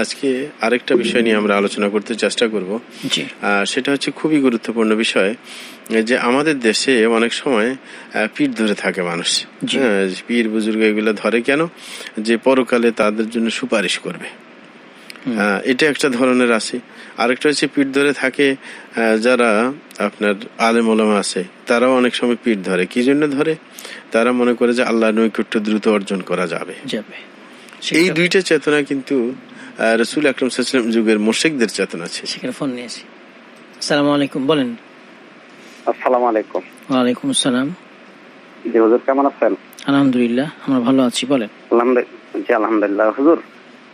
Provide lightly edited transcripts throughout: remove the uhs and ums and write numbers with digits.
আজকে আরেকটা বিষয় নিয়ে আমরা আলোচনা করতে চেষ্টা করব। সেটা হচ্ছে খুবই গুরুত্বপূর্ণ বিষয় যে আমাদের দেশে অনেক সময় পীর ধরে থাকে মানুষ। পীর বুজুর্গ এগুলো ধরে কেন? যে পরকালে তাদের জন্য সুপারিশ করবে, এটা একটা ধরনের আছে। আরেকটা হচ্ছে পীর ধরে থাকে যারা আপনার আলেম ওলামা আছে, তারাও অনেক সময় পীর ধরে। কি জন্য ধরে? তারা মনে করে যে আল্লাহর নৈকট্য দ্রুত অর্জন করা যাবে। এই দুইটা চেতনা কিন্তু রাসূল আকরাম সাল্লাল্লাহু আলাইহি ওয়াসাল্লাম যুগের মুশরিকদের চেতনা ছিল। সেখানে ফোন নিয়েছি। আসসালামু আলাইকুম, বলেন। আসসালামু আলাইকুম। ওয়া আলাইকুম আসসালাম। জি হুজুর, কেমন আছেন? আলহামদুলিল্লাহ, আমরা ভালো আছি, বলেন। আলহামদুলিল্লাহ হুজুর,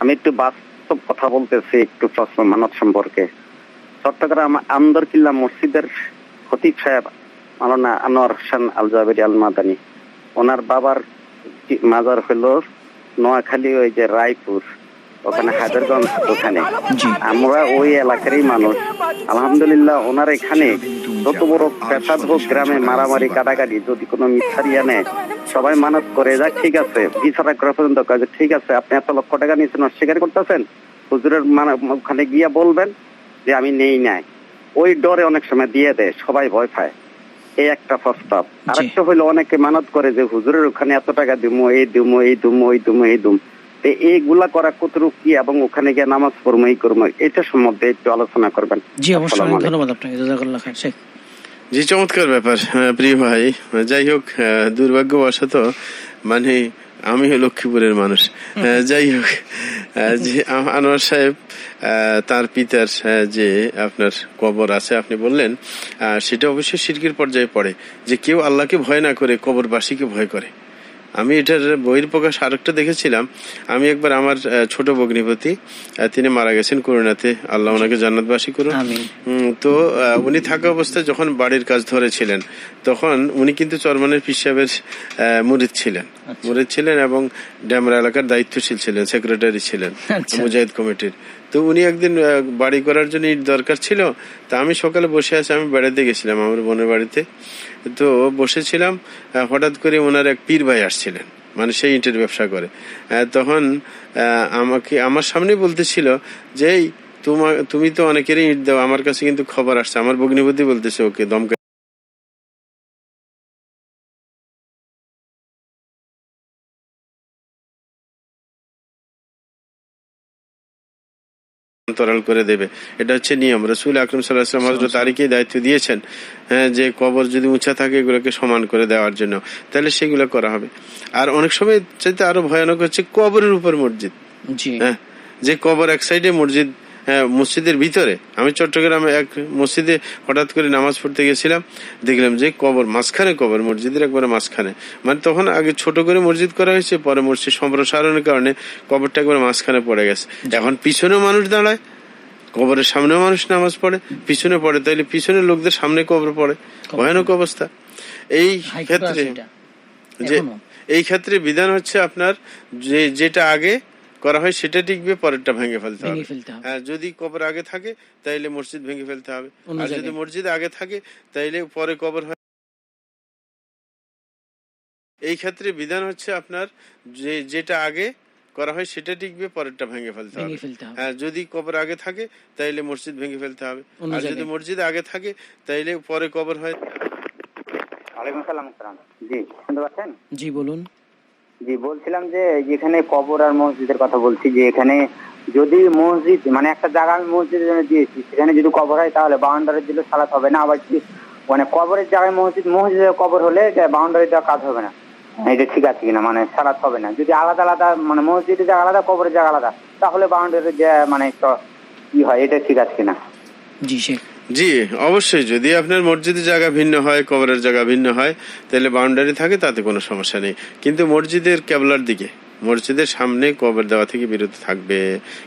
আমি একটু বাস্তব কথা বলতেছি, একটু প্রশ্ন মানত সম্পর্কে। চট্টগ্রাম আন্দরকিল্লা মসজিদের খতিব সাহেব মাওলানা আনোয়ার হোসেন আল জাবেরি আল মাদানী, ওনার বাবার মাজার হলো নোয়াখালী, ওই যে রায়পুর, ওখানে হায়দারগঞ্জ, ওখানে আমরা ওই এলাকারই মানুষ। আলহামদুলিল্লাহ, ওনার এখানে যত বড় পেশাদ হোক, গ্রামে মারামারি কাটাকাটি যদি কোনো মিথ্যারিয়া নেয়, সবাই মানত করে যায়, ঠিক আছে, বিচারা করা পর্যন্ত কাজে, ঠিক আছে, আপনি এত লক্ষ টাকা নিয়েছেন, অস্বীকার করতেছেন, হুজুরের ওখানে গিয়ে বলবেন যে আমি নেই নাই। ওই ডরে অনেক সময় দিয়ে দেয়, সবাই ভয় পায়। এই একটা প্রস্তাব। আরেকটা হইলো, অনেকে মানত করে যে হুজুরের ওখানে এত টাকা দিমু, এই দিমু, এই দিমু, ওই দিমু, এই দিমু। এইগুলা করা কতটুকু কি, এবং ওখানে গিয়ে নামাজ পড়বো, এই করবো, এটা সম্বন্ধে একটু আলোচনা করবেন। জি অবশ্যই, ধন্যবাদ আপনাকে, জাযাকাল্লাহ খাইর। শেখ জি, চমৎকার ব্যাপার প্রিয় ভাই। যাই হোক, দুর্ভাগ্যবশত মানে আমি লক্ষ্মীপুরের মানুষ। যাই হোক, যে আনোয়ার সাহেব তার পিতার যে আপনার কবর আছে আপনি বললেন, সেটা অবশ্যই শিরকের পর্যায়ে পড়ে, যে কেউ আল্লাহকে ভয় না করে কবরবাসীকে ভয় করে। আমি এটার বহির প্রকাশ আরেকটা দেখেছিলাম। আমি একবার আমার ছোট ভগ্নিপতি, তিনি মারা গেছেন করোনাতে, আল্লাহ ওনাকে জান্নাতবাসী করুন। তো উনি থাকা অবস্থায় যখন বাড়ির কাজ ধরেছিলেন, তখন উনি কিন্তু চরমানের পীর সাহেবের মুরিদ ছিলেন এবং ড্যামরা এলাকার দায়িত্বশীল ছিলেন, সেক্রেটারি ছিলেন মুজাহিদ কমিটির। তো উনি একদিন বাড়ি করার জন্য ইট দরকার ছিল। তা আমি সকালে বসে আছি, আমি বেড়াতে গেছিলাম আমার বোনের বাড়িতে। তো বসেছিলাম, হঠাৎ করে ওনার এক পীর ভাই আসছিলেন, মানে সেই ইটের ব্যবসা করে। তখন আমাকে আমার সামনে বলতেছিল যে তুমি তো অনেকেরই ইট দাও, আমার কাছে কিন্তু খবর আসছে। আমার ভগ্নিপতি বলতেছে ওকে দমকা তরল করে দেবে। এটা হচ্ছে নিয়ম। রাসূল আকরাম সাল্লাল্লাহু আলাইহি ওয়াসাল্লাম হযরত আলীকে দায়িত্ব দিয়েছেন যে কবর যদি উঁচা থাকে এগুলোকে সমান করে দেওয়ার জন্য, তাহলে সেগুলো করা হবে। আর অনেক সময় চাইতে আরো ভয়ানক হচ্ছে কবরের উপর মসজিদ। যে কবর এক সাইডে, মসজিদ মসজিদের ভিতরে। আমি চট্টগ্রামে এক মসজিদে হঠাৎ করে নামাজ পড়তে গেছিলাম, দেখলাম যে কবর মাঝখানে, কবর মসজিদের একবারে মাঝখানে। মানে তখন আগে ছোট করে মসজিদ করা হয়েছে, পরে মসজিদ সম্প্রসারণের কারণে কবরটা একবারে মাঝখানে পড়ে গেছে। এখন পিছনেও মানুষ দাঁড়ায়, কবরের সামনেও মানুষ নামাজ পড়ে, পিছনে পড়ে, তাইলে পিছনে লোকদের সামনে কবর পড়ে। ভয়ানক অবস্থা। এই ক্ষেত্রে বিধান হচ্ছে আপনার যেটা আগে করা হয় সেটা টিকবে, পরেরটা ভেঙে ফেলতে হবে। যদি কবর আগে থাকে তাইলে মসজিদ ভেঙে ফেলতে হবে, আর যদি মসজিদ আগে থাকে তাইলে পরে কবর হয়। এই ক্ষেত্রে বিধান হচ্ছে আপনার যেটা আগে করা হয় সেটা টিকবে, পরেরটা ভেঙে ফেলতে হবে। যদি কবর আগে থাকে তাইলে মসজিদ ভেঙে ফেলতে হবে, আর যদি মসজিদ আগে থাকে তাইলে পরে কবর হয়। ওয়ালাইকুম আসসালাম। জি শুনতে পাচ্ছেন? জি বলুন। জি বলছিলাম যে যেখানে কবর আর মসজিদের কথা বলছি, যে এখানে যদি মসজিদ মানে একটা জায়গা আমি মসজিদের জন্য দিয়েছি, সেখানে যদি কবর হয় তাহলে বাউন্ডারি দিলে সালাত হবে না। আবার মানে কবরের জায়গায় মসজিদের কবর হলে বাউন্ডারি দেওয়া কাজ হবে না, এটা ঠিক আছে কিনা, মানে সালাত হবে না। যদি আলাদা আলাদা, মানে মসজিদের জায়গা আলাদা, কবরের জায়গা আলাদা, তাহলে বাউন্ডারি মানে কি হয়, এটা ঠিক আছে কিনা? জি অবশ্যই। যদি আপনার মসজিদের জায়গা ভিন্ন হয়, কবরের জায়গা ভিন্ন হয়, তাহলে বাউন্ডারি থাকে, তাতে কোনো সমস্যা নেই। কিন্তু মসজিদের কেবলার দিকে, মসজিদের সামনে কবর দেওয়া থেকে বিরত থাকবে,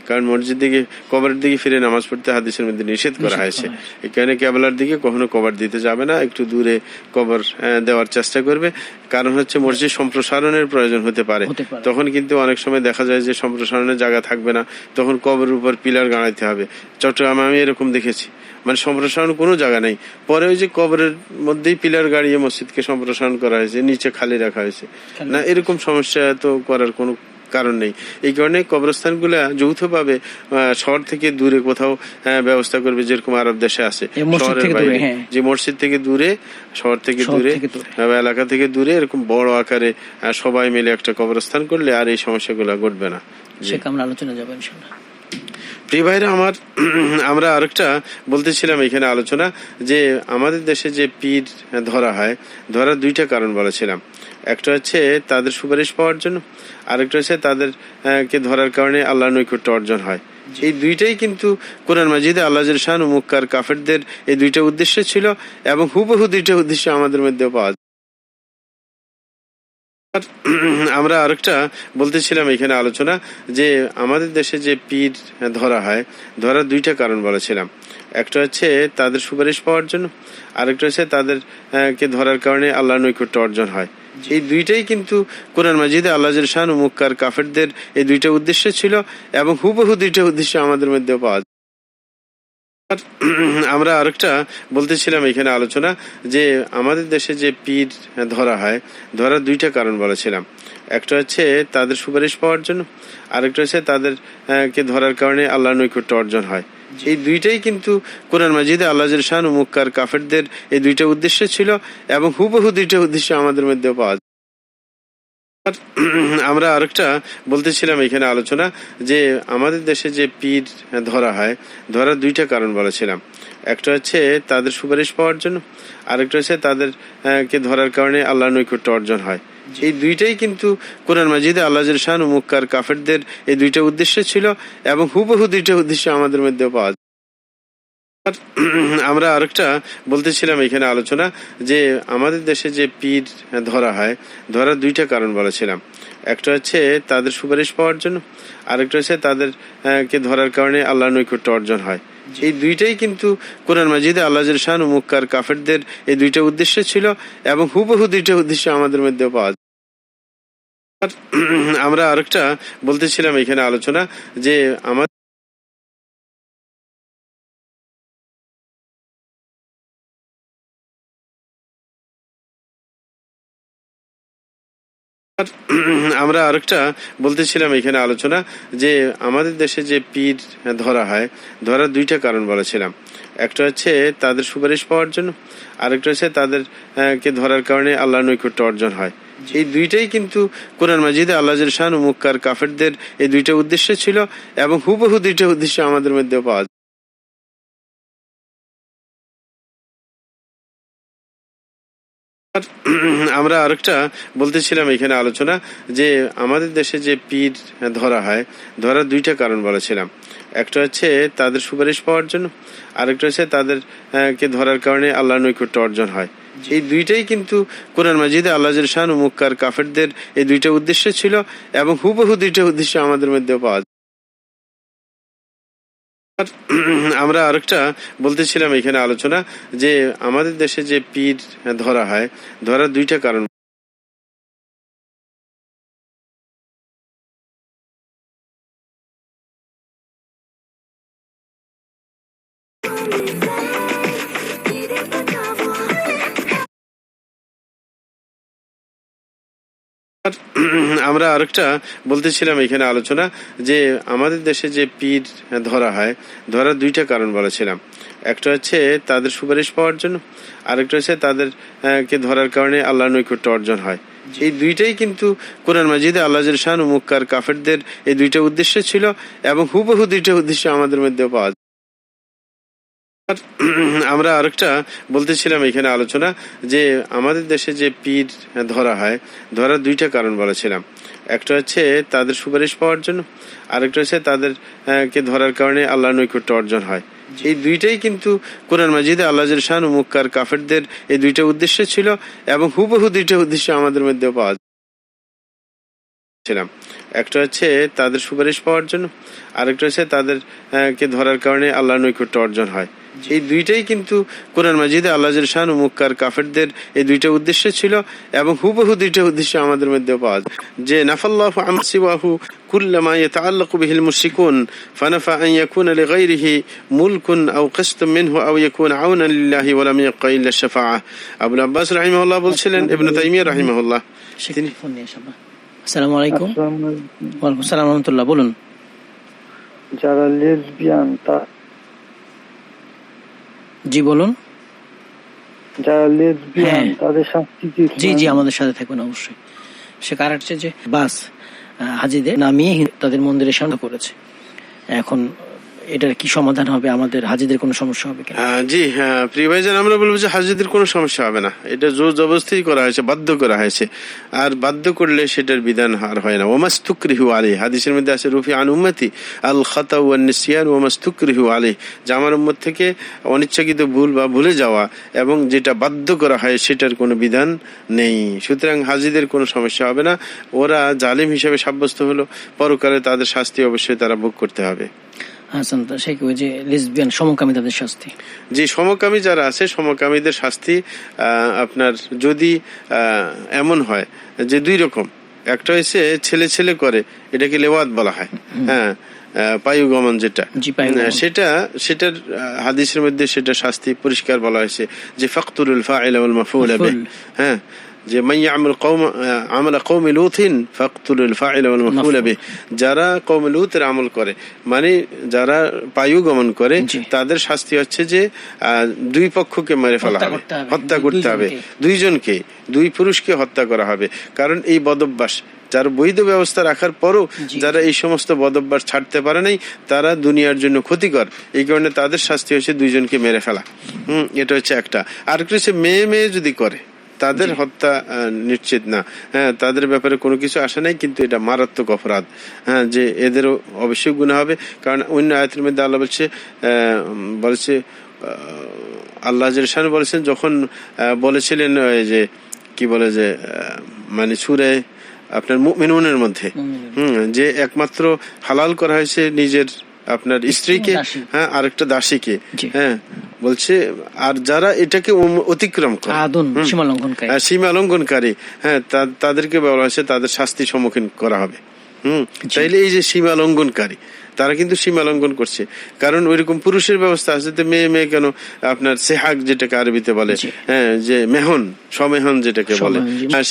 কারণ মসজিদ দিকে, কবরের দিকে ফিরে নামাজ পড়তে হাদিসের মধ্যে নিষেধ করা হয়েছে। এখানে কেবলার দিকে কখনো কবর দিতে যাবে না, একটু দূরে কবর দেওয়ার চেষ্টা করবে। কারণ হচ্ছে মসজিদ সম্প্রসারণের প্রয়োজন হতে পারে, তখন কিন্তু অনেক সময় দেখা যায় যে সম্প্রসারণের জায়গা থাকবে না, তখন কবরের উপর পিলার গাড়াইতে হবে। চট্টগ্রামে আমি এরকম দেখেছি, মানে সম্প্রসারণ কোনো জায়গা নেই, পরে ওই যে কবরের মধ্যেই পিলার গাড়িয়ে মসজিদকে সম্প্রসারণ করা হয়েছে, নিচে খালি রাখা হয়েছে না। এরকম সমস্যা তো করার কোনো কারণ নেই। এই কারণে কবরস্থানগুলা যৌথভাবে শহর থেকে দূরে কোথাও ব্যবস্থা করবে, যেরকম আরব দেশে আছে শহরের বাইরে, যে মসজিদ থেকে দূরে, শহর থেকে দূরে, এলাকা থেকে দূরে, এরকম বড় আকারে সবাই মিলে একটা কবরস্থান করলে আর এই সমস্যাগুলো ঘটবে না। আলোচনা যাবে ইনশাআল্লাহ। প্রিয় ভাইরা আমার, আমরা আরেকটা বলতেছিলাম এখানে আলোচনা, যে আমাদের দেশে যে পীর ধরা হয়, ধরার দুইটা কারণ বলেছিলাম। একটা হচ্ছে তাদের সুপারিশ পাওয়ার জন্য, আরেকটা হচ্ছে তাদের কে ধরার কারণে আল্লাহর নৈকট্য অর্জন হয়। এই দুইটাই কিন্তু কোরআন মাজিদে আল্লাহ শান ও মুক্কার কাফেরদের এই দুইটা উদ্দেশ্য ছিল, এবং হুবহু দুইটা উদ্দেশ্য আমাদের মধ্যে পাওয়া যায়। আমরা আরেকটা বলতেছিলাম এখানে আলোচনা, যে আমাদের দেশে যে পীর ধরা হয়, ধরার দুইটা কারণ বলেছিলাম। একটা হচ্ছে তাদের সুপারিশ পাওয়ার জন্য, আরেকটা হচ্ছে তাদের কে ধরার কারণে আল্লাহর নৈকট্য অর্জন হয়। এই দুইটাই কিন্তু কোরআন মাজিদে আল্লাহ শান ও মুক্কার কাফেরদের এই দুইটা উদ্দেশ্য ছিল, এবং হুবহু দুইটা উদ্দেশ্য আমাদের মধ্যে পাওয়া যায়। আমরা আরেকটা বলতেছিলাম এখানে আলোচনা, যে আমাদের দেশে যে পীর ধরা হয়, ধরার দুইটা কারণ বলেছিলাম। একটা হচ্ছে তাদের সুপারিশ পাওয়ার জন্য, আরেকটা হচ্ছে তাদের কে ধরার কারণে আল্লাহর নৈকট্য অর্জন হয়। এই দুইটাই কিন্তু কোরআন মাজিদে আল্লাহ শান ও মুক্কার কাফেরদের এই দুইটা উদ্দেশ্য ছিল, এবং হুবহু দুইটা উদ্দেশ্য আমাদের মধ্যে পাওয়া যায়। আমরা আরেকটা বলতেছিলাম এখানে আলোচনা, যে আমাদের দেশে যে পীর ধরা হয়, ধরার দুইটা কারণ বলেছিলাম। একটা হচ্ছে তাদের সুপারিশ পাওয়ার জন্য, আরেকটা হচ্ছে তাদের কে ধরার কারণে আল্লাহর নৈকট্য অর্জন হয়। এই দুইটাই কিন্তু কোরআন মাজিদে আল্লাহ শান ও মুক্কার কাফেরদের এই দুইটা উদ্দেশ্য ছিল, এবং হুবহু দুইটা উদ্দেশ্য আমাদের মধ্যে পাওয়া যায়। আমরা আরেকটা বলতেছিলাম এখানে আলোচনা, যে আমাদের দেশে যে পীর ধরা হয়, ধরার দুইটা কারণ বলেছিলাম। একটা হচ্ছে তাদের সুপারিশ পাওয়ার জন্য, আরেকটা হচ্ছে তাদের কে ধরার কারণে আল্লাহর নৈকট্য অর্জন হয়। এই দুইটাই কিন্তু কোরআন মাজিদে আল্লাহ শান ও মুক্কার কাফেরদের এই দুইটা উদ্দেশ্য ছিল, এবং হুবহু দুইটা উদ্দেশ্য আমাদের মধ্যে পাওয়া যায়। আমরা আরেকটা বলতেছিলাম এখানে আলোচনা, যে আমাদের আমরা আরেকটা বলতেছিলাম এখানে আলোচনা, যে আমাদের দেশে যে পীর ধরা হয়, ধরার দুইটা কারণ বলেছিলাম। একটা হচ্ছে তাদের সুপারিশ পাওয়ার জন্য, আরেকটা হচ্ছে তাদের কে ধরার কারণে আল্লাহর নৈকট্য অর্জন হয়। এই দুইটাই কিন্তু কোরআন মাজিদে আল্লাহ শান ও মুক্কার কাফেরদের এই দুইটা উদ্দেশ্য ছিল, এবং হুবহু দুইটা উদ্দেশ্য আমাদের মধ্যে পাওয়া যায়। আমরা আরেকটা বলতেছিলাম এখানে আলোচনা, যে আমাদের দেশে যে পীর ধরা হয়, ধরার দুইটা কারণ বলেছিলাম। একটা হচ্ছে তাদের সুপারিশ পাওয়ার জন্য, আরেকটা হচ্ছে তাদের কে ধরার কারণে আল্লাহর নৈকট্য অর্জন হয়। এই দুইটাই কিন্তু কোরআন মাজিদে আল্লাহ শান ও মুক্কার কাফেরদের এই দুইটা উদ্দেশ্য ছিল, এবং হুবহু দুইটা উদ্দেশ্য আমাদের মধ্যে পাওয়া যায়। আমরা আরেকটা বলতেছিলাম এখানে আলোচনা, যে আমাদের দেশে যে পীর ধরা হয়, ধরার দুইটা কারণ। আমরা আরেকটা বলতেছিলাম এখানে আলোচনা, যে আমাদের দেশে যে পীর ধরা হয়, ধরার দুইটা কারণ বলেছিলাম। একটা হচ্ছে তাদের সুপারিশ পাওয়ার জন্য, আরেকটা হচ্ছে তাদের কে ধরার কারণে আল্লাহর নৈকট্য অর্জন হয়। এই দুইটাই কিন্তু কোরআন মাজিদে আল্লাহ শান ও মুক্কার কাফেরদের এই দুইটা উদ্দেশ্য ছিল, এবং হুবহু দুইটা উদ্দেশ্য আমাদের মধ্যে পাওয়া যায়। আমরা আরেকটা বলতেছিলাম এখানে আলোচনা, যে আমাদের দেশে যে পীর ধরা হয়, ধরার দুইটা কারণ বলেছিলাম। একটা হচ্ছে তাদের সুপারিশ পাওয়ার জন্য, আরেকটা হচ্ছে তাদের কে ধরার কারণে আল্লাহর নৈকট্য অর্জন হয়। এই দুইটাই কিন্তু কোরআন মাজিদে আল্লাহ শান ও মুক্কার কাফেরদের এই দুইটা উদ্দেশ্য ছিল, এবং হুবহু দুইটা উদ্দেশ্য আমাদের মধ্যে পাওয়া যায়। একটা হচ্ছে তাদের সুপারিশ পাওয়ার জন্য, আরেকটা হচ্ছে তাদের কে ধরার কারণে আল্লাহর নৈকট্য অর্জন হয়। এই দুইটাই কিন্তু কোরআন মাজিদে আল্লাহ শান ও মুক্কার কাফেরদের এই দুইটা উদ্দেশ্য ছিল, এবং হুবহু দুইটা উদ্দেশ্য আমাদের মধ্যে পাওয়া যায়। যে নাফাল্লাহু আন সিওয়াহু কুল্লামা ইয়াতাআল্লাকু বিহিল মুশরিকুন ফানাফা আন ইয়াকুনা লিগাইরিহি মুলকুন আও কিসতুম মিনহু আও ইয়াকুনা আউনান লিল্লাহি ওয়া লাম ইয়াবকা ইল্লা শাফাআহ। আবুল আব্বাস রাহিমাহুল্লাহ বলছিলেন, ইবনে তাইমিয়া রাহিমাহুল্লাহ তিনি আসসালামু আলাইকুম। আসসালামু আলাইকুম। ওয়ালাইকুম সালাম রহমতুল্লাহ, বলুন। যারা লেসবিয়ান জি বলুন। হ্যাঁ। তাদের শাস্তি কি? জি জি, আমাদের সাথে থাকবেন অবশ্যই। সে কারণ হচ্ছে যে বাস হাজিদের নামিয়ে তাদের মন্দিরের সামনে করেছে। এখন এটার কি সমাধান হবে? আমাদের হাজিদের কোনো সমস্যা হবে কিনা? জি হ্যাঁ, প্রিয় ভাইজান, আমরা বলবো যে হাজিদের কোনো সমস্যা হবে না। এটা জোর জবরদস্তি করা হয়েছে, বাধ্য করা হয়েছে। আর বাধ্য করলে সেটার বিধান আর হয় না। ওমাস্তুকরিহু আলাইহি, হাদিসের মধ্যে আছে রুফি আন উম্মতি আল খাতা ওয়ান নিসিয়ান ওমাস্তুকরিহু আলাইহি, যে আমার উম্মত থেকে অনিচ্ছাকৃত ভুল বা ভুলে যাওয়া এবং যেটা বাধ্য করা হয় সেটার কোনো বিধান নেই। সুতরাং হাজিদের কোনো সমস্যা হবে না। ওরা জালিম হিসেবে সাব্যস্ত হলো, পরকালে তাদের শাস্তি অবশ্যই তারা ভোগ করতে হবে। হাসান, সে কি ওই যে লেসবিয়ান সমকামী তাদের শাস্তি? যে সমকামী যারা আছে, সমকামীদের শাস্তি আপনার যদি এমন হয় যে দুই রকম, একটা হয়েছে ছেলে ছেলে করে, এটাকে লেওয়াত বলা হয়, হ্যাঁ, পায়ুগমন যেটা, সেটার হাদিসের মধ্যে সেটা শাস্তি পরিষ্কার বলা হয়েছে যে ফাকতুলুল ফাইল ওয়াল মাফউল বিহি, হ্যাঁ, যে মাইয়া আমল কওমি লূতিন ফাকতুলুল ফাইল ওয়াল মাফউল বিহি, যারা কওম লূতের আমল করে, মানে যারা পায়ু গমন করে, তাদের শাস্তি হচ্ছে যে দুই পক্ষকে মেরে ফেলা হবে, হত্যা করতে হবে, দুইজনকে, দুই পুরুষকে হত্যা করা হবে। কারণ এই বদভ্যাস, যারা বৈধ ব্যবস্থা রাখার পরও যারা এই সমস্ত বদভ্যাস ছাড়তে পারে নাই, তারা দুনিয়ার জন্য ক্ষতিকর। এই কারণে তাদের শাস্তি হচ্ছে দুইজনকে মেরে ফেলা। এটা হচ্ছে একটা। আর কিছু মেয়ে মেয়ে যদি করে, তাদের হত্যা নিশ্চিত না, হ্যাঁ, তাদের ব্যাপারে কোনো কিছু আসে নাই, কিন্তু এটা মারাত্মক অপরাধ, হ্যাঁ, যে এদেরও অবশ্যই গুনাহ হবে। কারণ অন্য আয়াতের মধ্যে আল্লাহ বলেছে আল্লাহ জাল্লাহু বলেছেন, যখন বলেছিলেন যে কি বলে যে মানে সূরা আপনার মুমিনুনের মধ্যে যে একমাত্র হালাল করা হয়েছে নিজের আপনার স্ত্রীকে, হ্যাঁ, আরেকটা দাসীকে, হ্যাঁ, বলছে আর যারা এটাকে অতিক্রম করে, সীমা লঙ্ঘনকারী, হ্যাঁ, তাদেরকে বলা হয়েছে তাদের শাস্তির সম্মুখীন করা হবে। তাইলে এই যে সীমা লঙ্ঘনকারী, তারা কিন্তু সীমা লঙ্ঘন করছে। কারণ ওইরকম পুরুষের ব্যবস্থা আছে, মেয়ে মেয়ে কেন, আপনার সেহাক যেটাকে আরবিতে বলে, হ্যাঁ, যে মেহন, সমেহন যেটাকে বলে,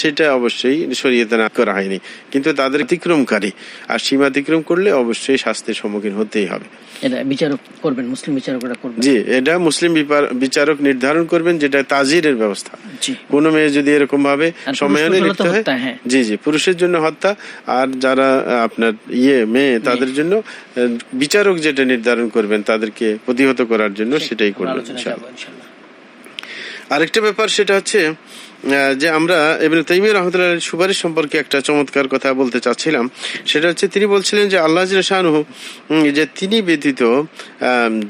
সেটা অবশ্যই শরীয়তে না করা হয়নি, কিন্তু তাদের অতিক্রমকারী, আর সীমা অতিক্রম করলে অবশ্যই শাস্তির সম্মুখীন হতেই হবে। এটা বিচারক করবেন, মুসলিম বিচারকরা করবেন। জি, এটা মুসলিম বিচারক নির্ধারণ করবেন, যেটা তাজিরের ব্যবস্থা। কোন মেয়ে যদি এরকম ভাবে সময়ানে লিখতে হয়, জি জি, পুরুষের জন্য হত্যা, আর যারা আপনার মেয়ে, তাদের জন্য বিচারক যেটা নির্ধারণ করবেন তাদেরকে প্রতিহত করার জন্য সেটাই করবেন ইনশাআল্লাহ। আরেকটা ব্যাপার সেটা হচ্ছে যে আমরা ইবনে তাইমিয়া রাহমাতুল্লাহ সুপারিশ সম্পর্কে একটা চমৎকার কথা বলতে চাচ্ছিলাম। সেটা হচ্ছে তিনি বলছিলেন যে আল্লাহ শানুহু যে তিনি ব্যতীত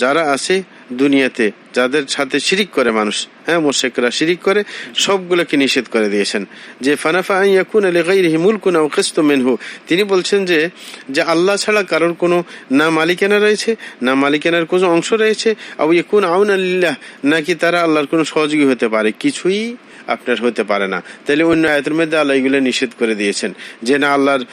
যারা আছে দুনিয়াতে, যাদের সাথে শিরিক করে মানুষ, হ্যাঁ, মুশরিকরা শিরিক করে, সবগুলোকে নিষেধ করে দিয়েছেন। যে ফানাফা আন ইয়াকুনা লিগাইরিহি মুলকুন আও কিসতুম মিনহু, তিনি বলছেন যে আল্লাহ ছাড়া কারোর কোনো না মালিকানা রয়েছে, না মালিকানার কোনো অংশ রয়েছে, আও ইয়াকুন আউনা লিল্লাহ, নাকি তারা আল্লাহর কোনো সহযোগী হতে পারে, কিছুই আপনার হতে পারে না। তাহলে অন্য আয়াতের মধ্যে আল্লাহ এগুলো নিষেধ করে দিয়েছেন যে না, আল্লাহর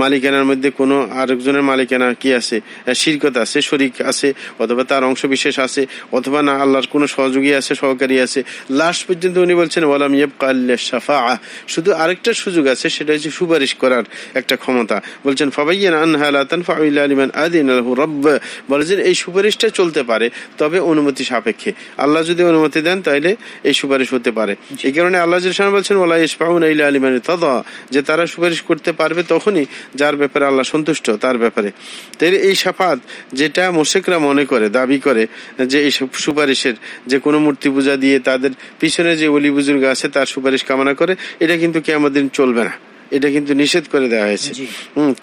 মালিকানার মধ্যে কোনো আরেকজনের মালিকানা কি আছে, শিরকত আছে, শরীক আছে, অথবা তার অংশ বিশেষ আছে, অথবা না আল্লাহর কোনো সহযোগী আছে, সহকারী আছে। লাস্ট পর্যন্ত উনি বলছেন ওয়ালাম ইয়াবকা ইল্লা শাফাআ, শুধু আরেকটা সুযোগ আছে, সেটা হচ্ছে সুপারিশ করার একটা ক্ষমতা। বলছেন ফাবাইয়ানা আনহা লা তানফাউ ইল্লা লিমান আযিনা লাহু রাব্ব, বলেছেন এই সুপারিশটা চলতে পারে, তবে অনুমতি সাপেক্ষে। আল্লাহ যদি অনুমতি দেন তাহলে এই সুপারিশ হতে পারে। এই কারণে আল্লাহ জাল্লাহু বলছেন ওয়ালা ইয়াশফাউনা ইল্লা লিমান ইরতাদা, যে তারা সুপারিশ করতে পারবে তখনই যার ব্যাপারে আল্লাহ সন্তুষ্ট তার ব্যাপারে। তাই এই শাফাত যেটা মুশরিকরা মনে করে, দাবি করে যে এই সুপারিশের, যে কোনো মূর্তি পূজা দিয়ে তাদের পিছনে যে ওলি বুজুর্গ আছে তার সুপারিশ কামনা করে, এটা কিন্তু কিয়ামত দিন চলবে না, এটা কিন্তু নিষেধ করে দেওয়া হয়েছে।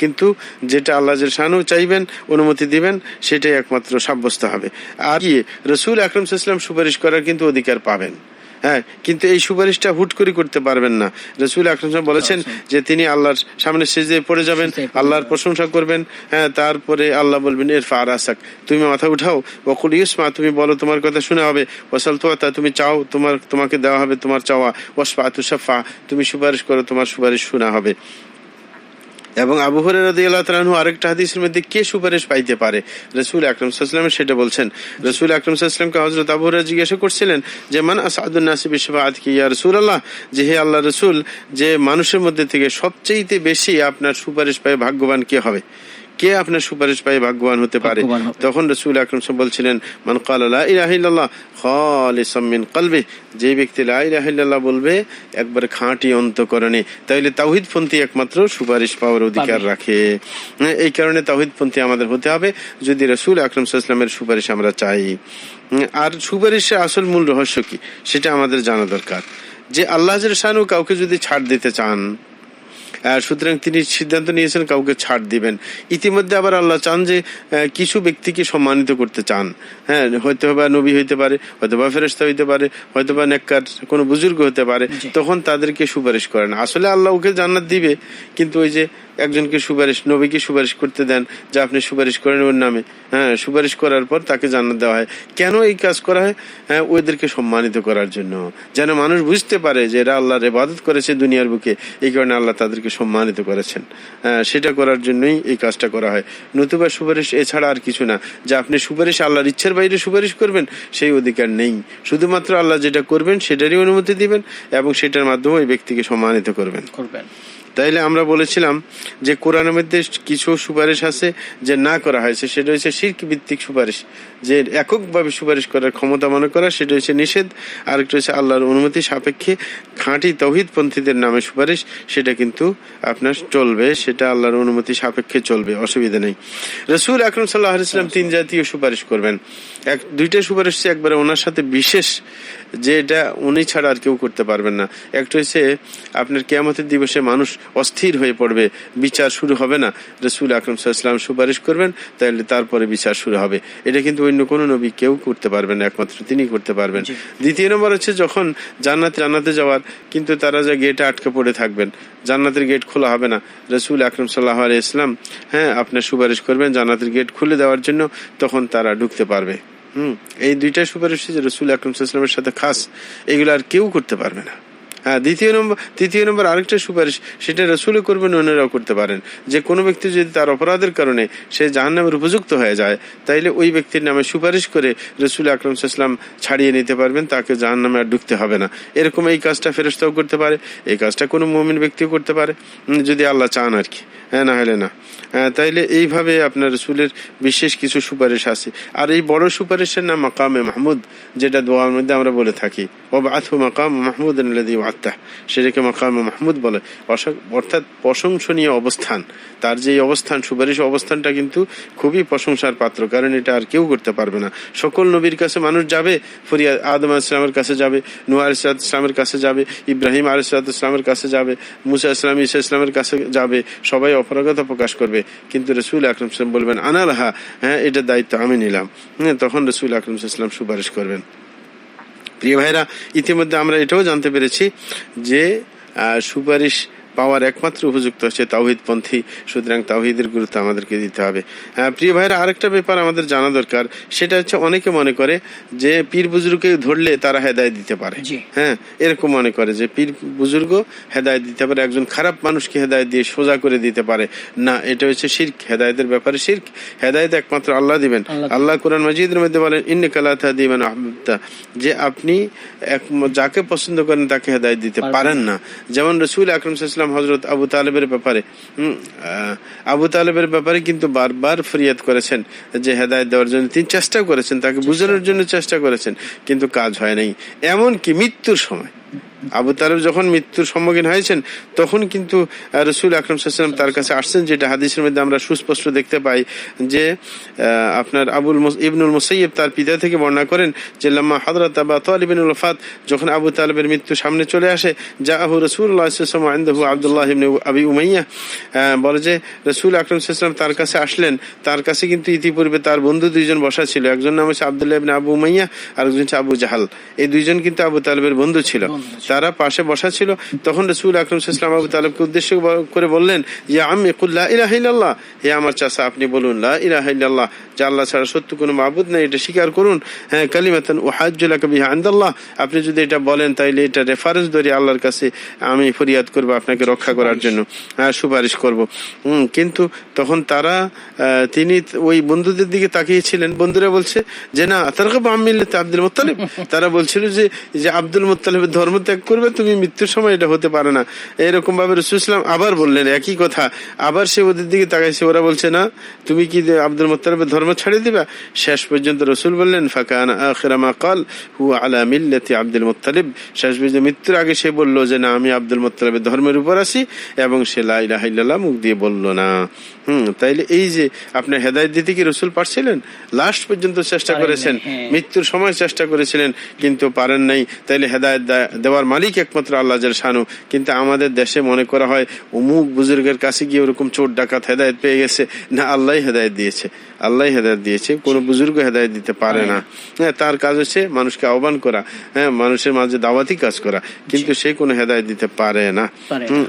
কিন্তু যেটা আল্লাহ জাল্লাহু চাইবেন, অনুমতি দিবেন, সেটাই একমাত্র সাব্যস্ত হবে। আর কি রাসূল আকরাম সাল্লাল্লাহু আলাইহি ওয়াসাল্লাম সুপারিশ করার কিন্তু অধিকার পাবেন, হ্যাঁ, কিন্তু এই সুপারিশটা হুট করে করতে পারবেন না। রাসূল আকরাম সাল্লাল্লাহু আলাইহি ওয়াসাল্লাম বলেছেন যে তিনি আল্লাহর সামনে সিজদায় পড়ে যাবেন, আল্লাহর প্রশংসা করবেন, হ্যাঁ, তারপরে আল্লাহ বলবেন ইরফা রাসাক, তুমি মাথা উঠাও, ওয়াকুল ইউসমা, তুমি বলো তোমার কথা শোনা হবে, ওয়াসাল তুতা, তুমি চাও তোমাকে দেওয়া হবে তোমার চাওয়া, ওয়াসফা তুশাফা, তুমি সুপারিশ করো তোমার সুপারিশ শোনা হবে। এবং আবু হুরায়রা রাদিয়াল্লাহু তাআলা আনহু আরেকটা হাদিসের মধ্যে কে সুপারিশ পাইতে পারে, রাসূল আকরাম সাল্লাল্লাহু আলাইহি ওয়াসাল্লাম সেটা বলছেন। রাসূল আকরাম সাল্লাল্লাহু আলাইহি ওয়াসাল্লামকে হযরত আবু হুরায়রা জিজ্ঞাসা করছিলেন যে মান আসআদুন নাসি বিশফাআতিহি ইয়া রাসূলুল্লাহ, যে হে আল্লাহর রাসূল, যে মানুষের মধ্যে থেকে সবচেয়ে বেশি আপনার সুপারিশ পায় ভাগ্যবান কে হবে, কে আপনার সুপারিশ পায় ভাগ্যবান হতে পারে? তখন রাসূল আকরাম সাল্লাল্লাহু আলাইহি ওয়াসাল্লাম বলছিলেন মান ক্বালা লা ইলাহা ইল্লাল্লাহ খালিসাম মিন কলবি, যে ব্যক্তি লা ইলাহা ইল্লাল্লাহ বলবে একবার খাঁটি অন্তঃকরণে, তাইলে তাওহীদপন্থী একমাত্র সুপারিশ পাওয়ার অধিকার রাখে। এই কারণে তাওহীদপন্থী আমাদের হতে হবে যদি রাসূল আকরাম সাল্লাল্লাহু আলাইহি ওয়াসাল্লামের সুপারিশ আমরা চাই। আর সুপারিশের আসল মূল রহস্য কি সেটা আমাদের জানা দরকার। যে আল্লাহ জাল্লা শানহু কাউকে যদি ছাড় দিতে চান, সুতরাং তিনি সিদ্ধান্ত নিয়েছেন কাউকে ছাড় দিবেন। ইতিমধ্যে আবার আল্লাহ চান যে কিছু ব্যক্তিকে সম্মানিত করতে চান, হ্যাঁ, হয়তো বা নবী হইতে পারে, হয়তো বা ফেরেশতা হইতে পারে, হয়তো বা নেককার কোনো বুজুর্গ হতে পারে, তখন তাদেরকে সুপারিশ করেন। আসলে আল্লাহ ওকে জান্নাত দিবে, কিন্তু ওই যে একজনকে সুপারিশ, নবীকে সুপারিশ করতে দেন যে আপনি সুপারিশ করেন ওর নামে, হ্যাঁ, সুপারিশ করার পর তাকে জান্নাত দেওয়া হয়। কেন এই কাজ করা হয়? হ্যাঁ, ওদেরকে সম্মানিত করার জন্য, যেন মানুষ বুঝতে পারে যে এরা আল্লাহর ইবাদত করেছে দুনিয়ার বুকে, এই কারণে আল্লাহ তাদেরকে সম্মানিত করেছেন। সেটা করার জন্যই এই কাজটা করা হয়। নতুবা সুপারিশ এছাড়া আর কিছু না। যে আপনি সুপারিশ আল্লাহর ইচ্ছার বাইরে সুপারিশ করবেন সেই অধিকার নেই। শুধুমাত্র আল্লাহ যেটা করবেন সেটারই অনুমতি দিবেন এবং সেটার মাধ্যমে ওই ব্যক্তিকে সম্মানিত করবেন। তাইলে আমরা বলেছিলাম যে কোরআনের মধ্যে কিছু সুপারিশ আছে যে না করা হয়েছে, সেটা হচ্ছে শিরক ভিত্তিক সুপারিশ, যে এককভাবে সুপারিশ করার ক্ষমতা মনে করা, সেটা হচ্ছে নিষেধ। আরেকটা হচ্ছে আল্লাহর অনুমতি সাপেক্ষে খাঁটি তাওহীদপন্থীদের নামে সুপারিশ, সেটা কিন্তু আপনার চলবে, সেটা আল্লাহর অনুমতি সাপেক্ষে চলবে, অসুবিধা নেই। রাসূল আকরাম সাল্লাল্লাহু আলাইহি ওয়াসাল্লাম 3 জাতীয় সুপারিশ করবেন। দুইটা সুপারিশ একবারে ওনার সাথে বিশেষ, যে এটা উনি ছাড়া আর কেউ করতে পারবেন না। একটা হচ্ছে আপনার কিয়ামতের দিবসে মানুষ অস্থির হয়ে পড়বে, বিচার শুরু হবে না, রাসূল আকরাম সাল্লাল্লাহু আলাইহি ওয়াসাল্লাম সুপারিশ করবেন, তাহলে তারপরে বিচার শুরু হবে। এটা কিন্তু অন্য কোনো নবী কেউ করতে পারবেন না, একমাত্র তিনি করতে পারবেন। দ্বিতীয় নম্বর হচ্ছে যখন জান্নাতে যাওয়ার, কিন্তু তারা যে গেটে আটকে পড়ে থাকবেন, জান্নাতের গেট খোলা হবে না, রাসূল আকরাম সাল্লাল্লাহু আলাইহি ওয়াসাল্লাম হ্যাঁ আপনার সুপারিশ করবেন জান্নাতের গেট খুলে দেওয়ার জন্য, তখন তারা ঢুকতে পারবে। এই দুইটা সুপারিশ যে রাসূল আকরাম সাল্লাল্লাহু আলাইহি ওয়াসাল্লামের সাথে খাস, এগুলো আর কেউ করতে পারবে না। হ্যাঁ, তৃতীয় নম্বর আরেকটা সুপারিশ, সেটা রাসূলও করবেন, অন্যরাও করতে পারেন। যে কোনো ব্যক্তি যদি তার অপরাধের কারণে সে জাহান্নামের উপযুক্ত হয়ে যায়, তাইলে ওই ব্যক্তির নামে সুপারিশ করে রাসূল আকরাম সাল্লাল্লাহু আলাইহি ওয়াসাল্লাম ছাড়িয়ে নিতে পারবেন, তাকে জাহান্নামে আর ঢুকতে হবে না। এরকম এই কাজটা ফেরেশতাও করতে পারে, এই কাজটা কোনো মুমিন ব্যক্তিও করতে পারে, যদি আল্লাহ চান আর কি, হ্যাঁ, না হলে না। তাইলে এইভাবে আপনার রাসূলের বিশেষ কিছু সুপারিশ আছে। আর এই বড় সুপারিশের নাম মাকামে মাহমুদ, যেটা দোয়ার মধ্যে আমরা বলে থাকি, ওয়াবআথহু মাকাম মাহমুদান আল্লাযী ওয়া'আদতাহ, সেটাকে মাকামে মাহমুদ বলে, অর্থাৎ প্রশংসনীয় অবস্থান। তার যে অবস্থান, সুপারিশ অবস্থানটা কিন্তু খুবই প্রশংসার পাত্র, কারণ এটা আর কেউ করতে পারবে না। সকল নবীর কাছে মানুষ যাবে, ফরিয়াদ আদম আলাইহিস সালামের কাছে যাবে, নূহ আলাইহিস সালামের কাছে যাবে, ইব্রাহিম আলাইহিস সালামের কাছে যাবে, মুসা আলাইহিস সালাম, ঈসা আলাইহিস সালামের কাছে যাবে, সবাই অপারগতা প্রকাশ করবে, কিন্তু রাসূল আকরাম সাল্লাল্লাহু আলাইহি ওয়াসাল্লাম বলবেন আনা লাহা, হ্যাঁ, এটা দায়িত্ব আমি নিলাম। তখন রাসূল আকরাম সাল্লাল্লাহু আলাইহি ওয়াসাল্লাম সুপারিশ করবেন। প্রিয় ভাইরা, ইতিমধ্যে আমরা এটাও জানতে পেরেছি যে সুপারিশ পাওয়ার একমাত্র উপযুক্ত হচ্ছে তাওহীদপন্থী, সুতরাং তাওহীদের গুরুত্ব আমাদেরকে দিতে হবে। প্রিয় ভাইরা, আরেকটা ব্যাপার আমাদের জানা দরকার, সেটা হচ্ছে অনেকে মনে করে যে পীর বুজুর্গকে ধরলে তারা হেদায়েত দিতে পারে। হ্যাঁ, এরকম মনে করে যে পীর বুজুর্গ হেদায়েত দিতে পারে, একজন খারাপ মানুষকে হেদায়েত দিয়ে সোজা করে দিতে পারে। না, এটা হচ্ছে শিরক। হেদায়েতের ব্যাপারে শিরক। হেদায়েত একমাত্র আল্লাহ দিবেন। আল্লাহ কোরআন মাজিদের মধ্যে বলেন ইন্নাকা লা তাহদি মান আহবাবতা, যে আপনি যাকে পছন্দ করেন তাকে হেদায়েত দিতে পারেন না। যেমন রাসূল আকরাম সাল্লাল্লাহু আলাইহি ওয়াসাল্লাম হযরত আবু তালেবের ব্যাপারে কিন্তু বারবার ফরিয়াদ করেছেন যে হেদায়েত দেওয়ার জন্য তিনি চেষ্টা করেছেন, তাকে বুঝানোর জন্য চেষ্টা করেছেন, কিন্তু কাজ হয় নাই। এমনকি মৃত্যুর সময় আবু তালেব যখন মৃত্যুর সম্মুখীন হয়েছেন, তখন কিন্তু রাসূল আকরাম সাল্লাল্লাহু আলাইহি ওয়াসাল্লাম তার কাছে আসছেন, যেটা হাদিসের মধ্যে আমরা সুস্পষ্ট দেখতে পাই যে আপনার ইবনুল মুসাইয়্যিব তার পিতা থেকে বর্ণনা করেন যে লাম্মা হযরত আবু তালিব ইবনুল ওয়াফাত, যখন আবু তালেবের মৃত্যু সামনে চলে আসে, জাআহু রাসূলুল্লাহ সাল্লাল্লাহু আলাইহি ওয়াসাল্লাম ইনদাহু আব্দুল্লাহ ইবনে আবি উমাইয়া, বলে যে রাসূল আকরাম সাল্লাল্লাহু আলাইহি ওয়াসাল্লাম তার কাছে আসলেন, তার কাছে কিন্তু ইতিপূর্বে তার বন্ধু দুইজন বসা ছিল, একজন নাম হচ্ছে আব্দুল্লাহ ইবনে আবু উমাইয়া আর একজন হচ্ছে আবু জাহাল। এই দুইজন কিন্তু আবু তালেবের বন্ধু ছিল। তারা পাশে বসা ছিল। তখন রাসূল আকরাম সাল্লাল্লাহু আলাইহি ওয়াসাল্লাম আবু তালেবকে উদ্দেশ্য করে বললেন, ইয়া আম্মি কুল লা ইলাহা ইল্লাল্লাহ, হে আমার চাচা আপনি বলুন লা ইলাহা ইল্লাল্লাহ, যে আল্লাহ ছাড়া সত্য কোনো মাবুদ নেই, এটা স্বীকার করুন। হ্যাঁ, কালিমাতান উহাজ্জু লাকা বিহা ইনদাল্লাহ, আপনি যদি এটা বলেন তাইলে এটা রেফারেন্স ধরে আল্লাহর কাছে আমি ফরিয়াদ করব আপনাকে রক্ষা করার জন্য, সুপারিশ করব। কিন্তু তখন তারা তিনি ওই বন্ধুদের দিকে তাকিয়েছিলেন, বন্ধুরা বলছে যে না তারকাবু আন মিল্লাতি আব্দুল মুত্তালিব, তারা বলছিল যে আব্দুল মুত্তালিবের ধর্ম ত্যাগ করবে তুমি, মৃত্যুর সময় এটা হতে পারে না। এরকম ভাবে রাসূল সাল্লাল্লাহু আলাইহি ওয়াসাল্লাম আবার বললেন একই কথা, আবার সে ওদের দিকে তাকাইছে, ওরা বলছে না তুমি কি আব্দুল মুত্তালিবের ধর্ম ছাড়িয়ে দিবা। শেষ পর্যন্ত রাসূল বললেন ফাকানা আখিরা মা ক্বাল হুয়া আলা মিল্লাতি আব্দুল মুত্তালিব, শেষ পর্যন্ত মৃত্যুর আগে সে বলল যে না আমি আব্দুল মুত্তালিবের ধর্মের উপর আছি, এবং সে লা ইলাহা ইল্লাল্লাহ মুখ দিয়ে বলল না। তাইলে এই যে আপনার হেদায়েত দিতে কি রাসূল পারছিলেন? লাস্ট পর্যন্ত চেষ্টা করেছেন, মৃত্যুর সময় চেষ্টা করেছিলেন কিন্তু পারেন নাই। তাইলে হেদায়েত দেওয়ার মালিক একমাত্র আল্লাহ জাল শানু। কিন্তু আমাদের দেশে মনে করা হয় অমুক বুজুর্গের কাছে গিয়ে ওরকম চোর ডাকাত হেদায়েত পেয়ে গেছে। না, আল্লাহ হেদায়েত দিয়েছে, আল্লাহ হেদায়েত দিয়েছে, কোনো বুজুর্গ হেদায়েত দিতে পারে না। হ্যাঁ, তার কাজ হচ্ছে মানুষকে আহ্বান করা, হ্যাঁ, মানুষের মাঝে দাওয়াতি কাজ করা, কিন্তু সে কোনো হেদায়েত দিতে পারে না।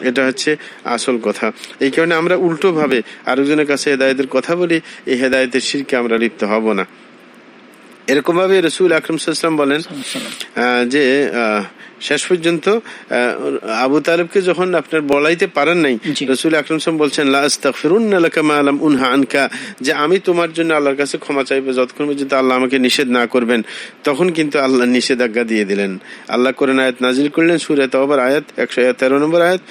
এটা হচ্ছে আসল কথা। এই কারণে আমরা উল্টো ভাবে আরেকজনের কাছে হেদায়েতের কথা বলি, এই হেদায়েতের শিরকে আমরা লিপ্ত হব না। এরকম ভাবে রাসূল আকরাম সাল্লাল্লাহু আলাইহি ওয়াসাল্লাম যে শেষ পর্যন্ত আবু তালেবকে যখন আপনার বলাইতে পারেন নাই, রাসূল আকরাম সাল্লাল্লাহু বলছেন লা আস্তাগফিরুন্না লাকা মা লাম উনহা আনকা, যে আমি তোমার জন্য আল্লাহর কাছে ক্ষমা চাইবো যতক্ষণ পর্যন্ত আল্লাহ আমাকে নিষেধ না করবেন। তখন কিন্তু আল্লাহ নিষেধাজ্ঞা দিয়ে দিলেন। আল্লাহ কোরআন আয়াত নাজিল করলেন, সূরা তাওবার আয়াত 113 নম্বর আয়াত।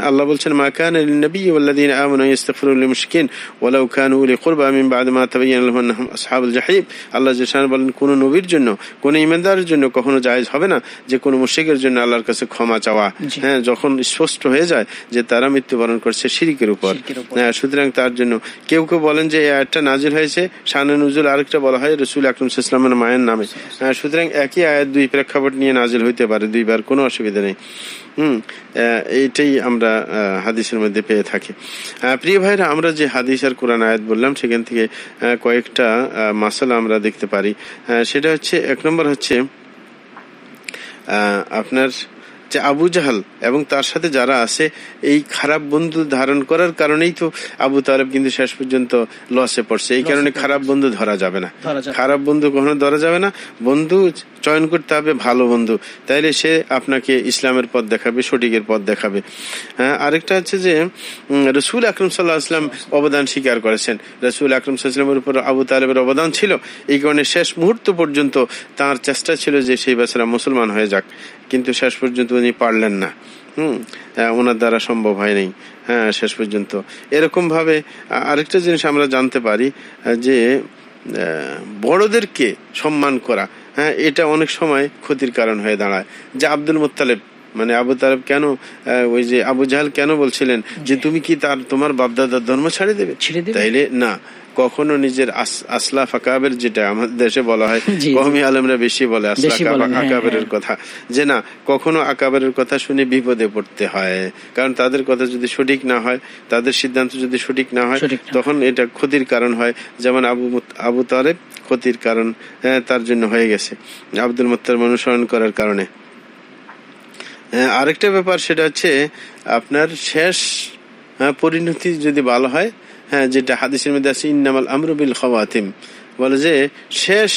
আল্লাহ বলছেন মা কানা লিন নবিয়্যি ওয়াল্লাযীনা আমানু ইস্তাগফিরু লিল মুশরিকিন ওয়ালাউ কানু উলি কুরবা মিন বাদি মা তাবায়্যানা লাহুম আন্নাহুম আসহাবুল জাহিম। আল্লাহ জাল্লাহু বলেন কোন নবীর জন্য, কোন ঈমানদারের জন্য কখনো জায়েজ হবে না যে কোন মুশরিকের জন্য আল্লাহর কাছে ক্ষমা চাওয়া, হ্যাঁ, যখন স্পষ্ট হয়ে যায় যে তারা মৃত্যুবরণ করছে শিরকের উপর। সুতরাং তার জন্য কেউ কেউ বলেন যে এই আয়াতটা নাজিল হয়েছে শানে নুজুল, আরেকটা বলা হয় রাসূল আকরাম সাল্লাল্লাহু আলাইহি ওয়াসাল্লামের মায়ের নামে। সুতরাং একই আয়াত দুই প্রেক্ষাপট নিয়ে নাজিল হইতে পারে দুইবার, কোনো অসুবিধা নেই। এইটাই আমরা হাদিসের মধ্যে পেয়ে থাকি। প্রিয় ভাইরা, আমরা যে হাদিস আর কোরআন আয়াত বললাম সেখান থেকে কয়েকটা মাসালা আমরা দেখতে পারি। সেটা হচ্ছে, এক নম্বর হচ্ছে আপনার যে আবু জাহাল এবং তার সাথে যারা আছে এই খারাপ বন্ধু ধারণ করার কারণেই তো আবু তালেব কিন্তু শেষ পর্যন্ত লসে পড়ছে। এই কারণে খারাপ বন্ধু ধরা যাবে না, খারাপ বন্ধু কখনো ধরা যাবে না। বন্ধু চয়ন করতে হবে ভালো বন্ধু, তাইলে সে আপনাকে ইসলামের পথ দেখাবে, সঠিকের পথ দেখাবে। আরেকটা হচ্ছে যে রাসূল আকরাম সাল্লাল্লাহু আলাইহি ওয়াসাল্লাম অবদান স্বীকার করেছেন, রাসূল আকরাম সাল্লাল্লাহু আলাইহি ওয়াসাল্লামের উপর আবু তালেবের অবদান ছিল। এই কারণে শেষ মুহূর্ত পর্যন্ত তার চেষ্টা ছিল যে সেই বেচারা মুসলমান হয়ে যাক, কিন্তু শেষ পর্যন্ত উনি পারলেন না। ওনার দ্বারা সম্ভব হয়নি শেষ পর্যন্ত। এরকম ভাবে আরেকটা জিনিস আমরা জানতে পারি যে বড়দেরকে সম্মান করা, এটা অনেক সময় ক্ষতির কারণ হয়ে দাঁড়ায়। যে আব্দুল মুত্তালিব মানে আবু তালেব কেন, ওই যে আবু জাহাল কেন বলছিলেন যে তুমি কি তোমার বাপদাদার ধর্ম ছাড়ে দেবে? তাইলে না, কখনো নিজের আসলাফ আকাবের, যেটা আমাদের দেশে বলা হয়, কওমি আলেমরা বেশি বলে আসলাফ আকাবেরের কথা, যে না, কখনো আকাবেরের কথা শুনে বিপদে পড়তে হয়। কারণ তাদের কথা যদি সঠিক না হয়, তাদের সিদ্ধান্ত যদি সঠিক না হয়, তখন এটা ক্ষতির কারণ হয়। যেমন আবু তালেব ক্ষতির কারণ তার জন্য হয়ে গেছে আব্দুল মুত্তালিব অনুসরণ করার কারণে। আরেকটা ব্যাপার সেটা হচ্ছে আপনার শেষ পরিণতি যদি ভালো হয়, যেটা হাদিসের মধ্যে আছে ইন্নামাল আমরু বিল খাওয়াতিম, বলে যে শেষ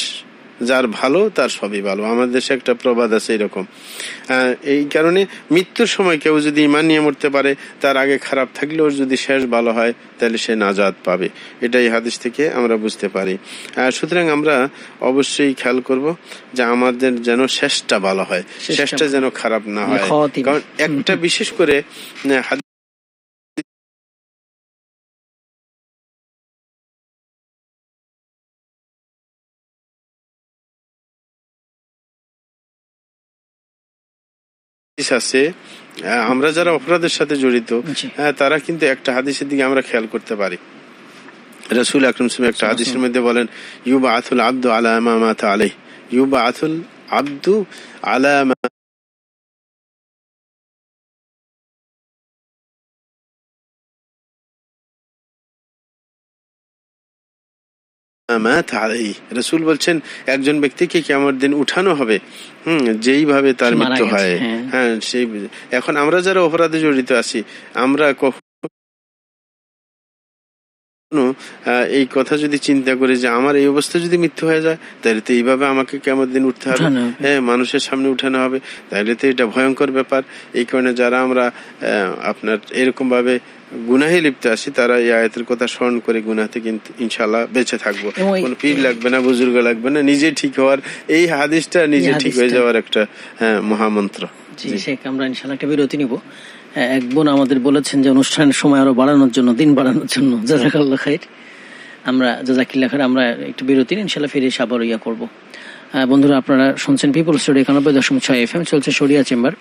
যার ভালো তার সবই ভালো। আমাদের দেশে একটা প্রবাদ আছে এরকম। এই কারণে মৃত্যুর সময় কেউ যদি ঈমান নিয়ে মরতে পারে, তার আগে খারাপ থাকলেও যদি শেষ ভালো হয় তাহলে সে নাজাত পাবে। এটাই হাদিস থেকে আমরা বুঝতে পারি। সুতরাং আমরা অবশ্যই খেয়াল করব যে আমাদের যেন শেষটা ভালো হয়, শেষটা যেন খারাপ না হয়। কারণ একটা বিশেষ করে আছে, আমরা যারা অপরাধের সাথে জড়িত তারা কিন্তু একটা হাদিসের দিকে আমরা খেয়াল করতে পারি। রাসূল আকরাম সাল্লাল্লাহু আলাইহি ওয়াসাল্লাম একটা হাদিসের মধ্যে বলেন ইউবাআতুল আবদু আলা মা মাতা আলাইহি, ইউবাআতুল আবদু আলা মা রাসূল বলছেন একজন ব্যক্তিকে কিয়ামতের দিন উঠানো হবে যেইভাবে তার মারা মৃত্যু গেছে, হয়। হ্যাঁ। হ্যাঁ, সেই এখন আমরা যারা অপরাধে জড়িত আছি আমরা এই কথা যদি চিন্তা করি যে আমার এই অবস্থা যদি মৃত্যু হয়ে যায় তাহলে তো এইভাবে আমাকে কিয়ামতের দিন উঠতে হবে, উঠানো হবে। হ্যাঁ, মানুষের সামনে উঠানো হবে, তাহলে তো এটা ভয়ঙ্কর ব্যাপার। এই কারণে যারা আমরা আপনার এরকম ভাবে গুনাহে লিপ্ত আছি তারা এই আয়াতের কথা স্মরণ করে গুনাহতে কিন্তু ইনশাআল্লাহ বেঁচে থাকবো। এবং কোনো পীর লাগবে না, বুজুর্গ লাগবে না, নিজে ঠিক হওয়ার এই হাদিসটা নিজে ঠিক হয়ে যাওয়ার একটা মহামন্ত্র। জি শেখ, আমরা ইনশাআল্লাহ একটা বিরতি নিব। এক বোন আমাদের বলেছেন যে অনুষ্ঠানের সময় আরো বাড়ানোর জন্য, দিন বাড়ানোর জন্য, জাযাকাল্লাহ খাইর, আমরা জাযাকিল্লাহ খাইর, আমরা একটু বিরতি নিয়ে ইনশাআল্লাহ ফিরে এসে আবার করবো। বন্ধুরা, আপনারা শুনছেন পিপলস রেডিও 91.6 FM, চলছে শরিয়া চেম্বার।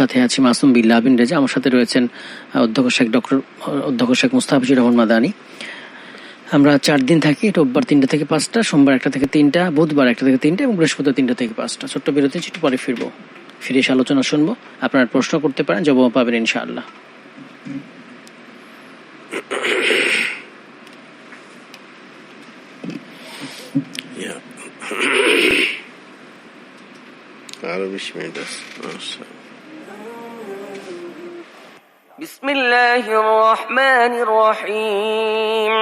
সাথে আছি মাসুম বিল্লাহ বিন রেজা, আমার সাথে রয়েছেন অধ্যক্ষ শেখ মুস্তাফিজুর রহমান মাদানী। আমরা 4 দিন থাকি, রোববার 3টা থেকে 5টা, সোমবার 1টা থেকে 3টা, বুধবার 1টা থেকে 3টা এবং বৃহস্পতিবার 3টা থেকে 5টা। ছোট্ট বিরতি, একটু পরে ফিরবো, ফিরে এসে আলোচনা শুনবো। আপনারা প্রশ্ন করতে পারেন, জবাব পাবেন ইনশাআল্লাহ। আরো 20 মিনিট আছে। بسم الله الرحمن الرحيم